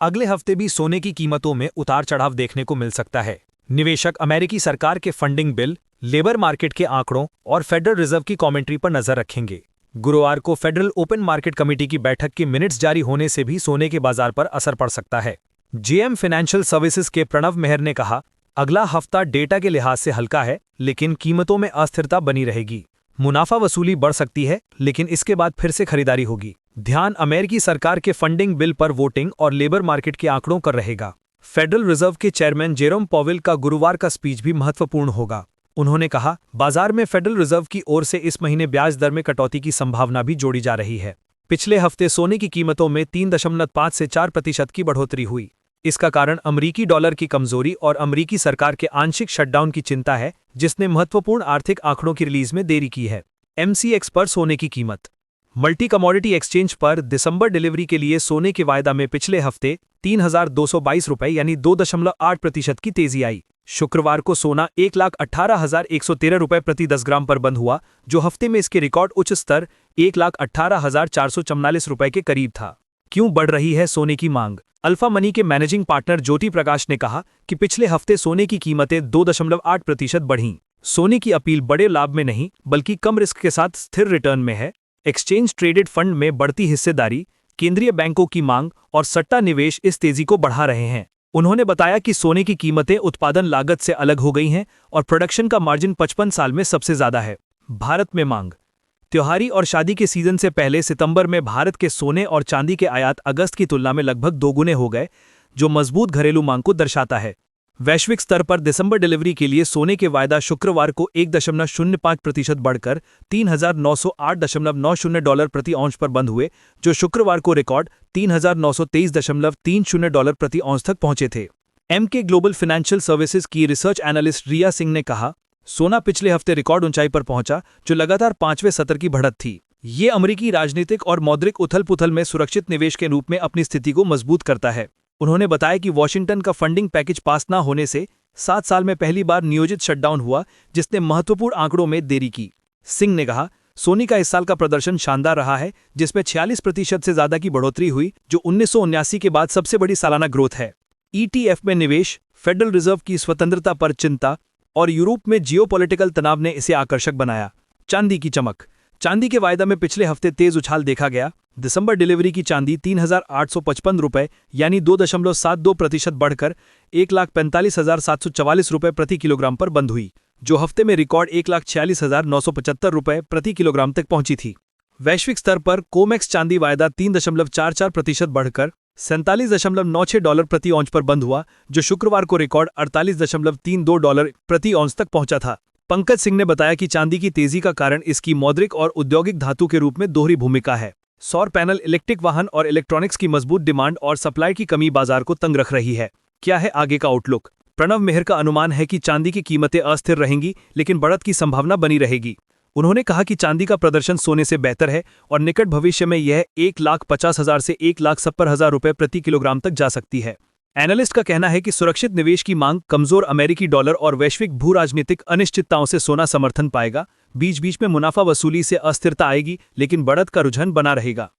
अगले हफ्ते भी सोने की कीमतों में उतार चढ़ाव देखने को मिल सकता है। निवेशक अमेरिकी सरकार के फंडिंग बिल, लेबर मार्केट के आंकड़ों और फेडरल रिजर्व की कमेंट्री पर नजर रखेंगे। गुरुवार को फेडरल ओपन मार्केट कमेटी की बैठक के मिनट्स जारी होने से भी सोने के बाजार पर असर पड़ सकता है। जेएम फाइनेंशियल सर्विसेज के प्रणव मेहर ने कहा, अगला हफ्ता डेटा के लिहाज से हल्का है, लेकिन कीमतों में अस्थिरता बनी रहेगी। मुनाफा वसूली बढ़ सकती है, लेकिन इसके बाद फिर से खरीदारी होगी। ध्यान अमेरिकी सरकार के फंडिंग बिल पर वोटिंग और लेबर मार्केट के आंकड़ों पर रहेगा। फेडरल रिजर्व के चेयरमैन जेरोम पॉवेल का गुरुवार का स्पीच भी महत्वपूर्ण होगा। उन्होंने कहा, बाजार में फेडरल रिजर्व की ओर से इस महीने ब्याज दर में कटौती की संभावना भी जोड़ी जा रही है। पिछले हफ्ते सोने की कीमतों में 3.5 से 4% की बढ़ोतरी हुई। इसका कारण अमरीकी डॉलर की कमजोरी और अमरीकी सरकार के आंशिक शटडाउन की चिंता है, जिसने महत्वपूर्ण आर्थिक आंकड़ों की रिलीज में देरी की है। एमसीएक्स पर सोने की कीमत। मल्टी कमोडिटी एक्सचेंज पर दिसंबर डिलीवरी के लिए सोने के वायदा में पिछले हफ्ते 3,222 रुपये यानी 2.8% की तेजी आई। शुक्रवार को सोना 1,18,113 रुपये प्रति 10 ग्राम पर बंद हुआ, जो हफ्ते में इसके रिकॉर्ड उच्च स्तर 1,18,444 रुपये के करीब था। क्यों बढ़ रही है सोने की मांग? अल्फा मनी के मैनेजिंग पार्टनर ज्योति प्रकाश ने कहा कि पिछले हफ्ते सोने की कीमतें 2.8% बढ़ीं। सोने की अपील बड़े लाभ में नहीं, बल्कि कम रिस्क के साथ स्थिर रिटर्न में है। एक्सचेंज ट्रेडेड फंड में बढ़ती हिस्सेदारी, केंद्रीय बैंकों की मांग और सट्टा निवेश इस तेजी को बढ़ा रहे हैं। उन्होंने बताया कि सोने की कीमतें उत्पादन लागत से अलग हो गई हैं और प्रोडक्शन का मार्जिन 55 साल में सबसे ज्यादा है। भारत में मांग। त्योहारी और शादी के सीजन से पहले सितंबर में भारत के सोने और चांदी के आयात अगस्त की तुलना में लगभग दोगुने हो गए, जो मजबूत घरेलू मांग को दर्शाता है। वैश्विक स्तर पर दिसंबर डिलीवरी के लिए सोने के वायदा शुक्रवार को 1.05% बढ़कर $3,908.90 प्रति औंस पर बंद हुए, जो शुक्रवार को रिकॉर्ड $3,923.30 प्रति औंस तक पहुंचे थे। एमके ग्लोबल फाइनेंशियल सर्विसेज की रिसर्च एनालिस्ट रिया सिंह ने कहा, सोना पिछले हफ्ते रिकॉर्ड ऊंचाई पर पहुंचा, जो लगातार 5वें सत्र की बढ़त थी। ये अमेरिकी राजनीतिक और मौद्रिक उथल-पुथल में सुरक्षित निवेश के रूप में अपनी स्थिति को मजबूत करता है। उन्होंने बताया कि वॉशिंगटन का फंडिंग पैकेज पास न होने से 7 साल में पहली बार नियोजित शटडाउन हुआ, जिसने महत्वपूर्ण आंकड़ों में देरी की। सिंह ने कहा, सोने का इस साल का प्रदर्शन शानदार रहा है, जिसमें 46% से ज्यादा की बढ़ोतरी हुई, जो 1979 के बाद सबसे बड़ी सालाना ग्रोथ है। ईटीएफ में निवेश, फेडरल रिजर्व की स्वतंत्रता पर चिंता और यूरोप में जियोपॉलिटिकल तनाव ने इसे आकर्षक बनाया। चांदी की चमक। चांदी के वायदा में पिछले हफ्ते तेज उछाल देखा गया। दिसंबर डिलीवरी की चांदी 3,855 रुपये यानी 2.72% बढ़कर 1,45,744 रुपये प्रति किलोग्राम पर बंद हुई, जो हफ्ते में रिकॉर्ड 1,46,975 रुपये प्रति किलोग्राम तक पहुंची थी। वैश्विक स्तर पर कोमेक्स चांदी वायदा 3.44% बढ़कर $47.96 प्रति औंस पर बंद हुआ, जो शुक्रवार को रिकॉर्ड $48.32 प्रति औंस तक पहुंचा था। पंकज सिंह ने बताया कि चांदी की तेजी का कारण इसकी मौद्रिक और औद्योगिक धातु के रूप में दोहरी भूमिका है। सौर पैनल, इलेक्ट्रिक वाहन और इलेक्ट्रॉनिक्स की मजबूत डिमांड और सप्लाई की कमी बाजार को तंग रख रही है। क्या है आगे का आउटलुक? प्रणव मेहर का अनुमान है कि चांदी की कीमतें अस्थिर रहेंगी, लेकिन बढ़त की संभावना बनी रहेगी। उन्होंने कहा कि चांदी का प्रदर्शन सोने से बेहतर है और निकट भविष्य में यह 1,50,000 से 1,70,000 रुपये प्रति किलोग्राम तक जा सकती है। एनालिस्ट का कहना है कि सुरक्षित निवेश की मांग, कमजोर अमेरिकी डॉलर और वैश्विक भू राजनीतिक अनिश्चितताओं से सोना समर्थन पाएगा। बीच बीच में मुनाफा वसूली से अस्थिरता आएगी, लेकिन बढ़त का रुझान बना रहेगा।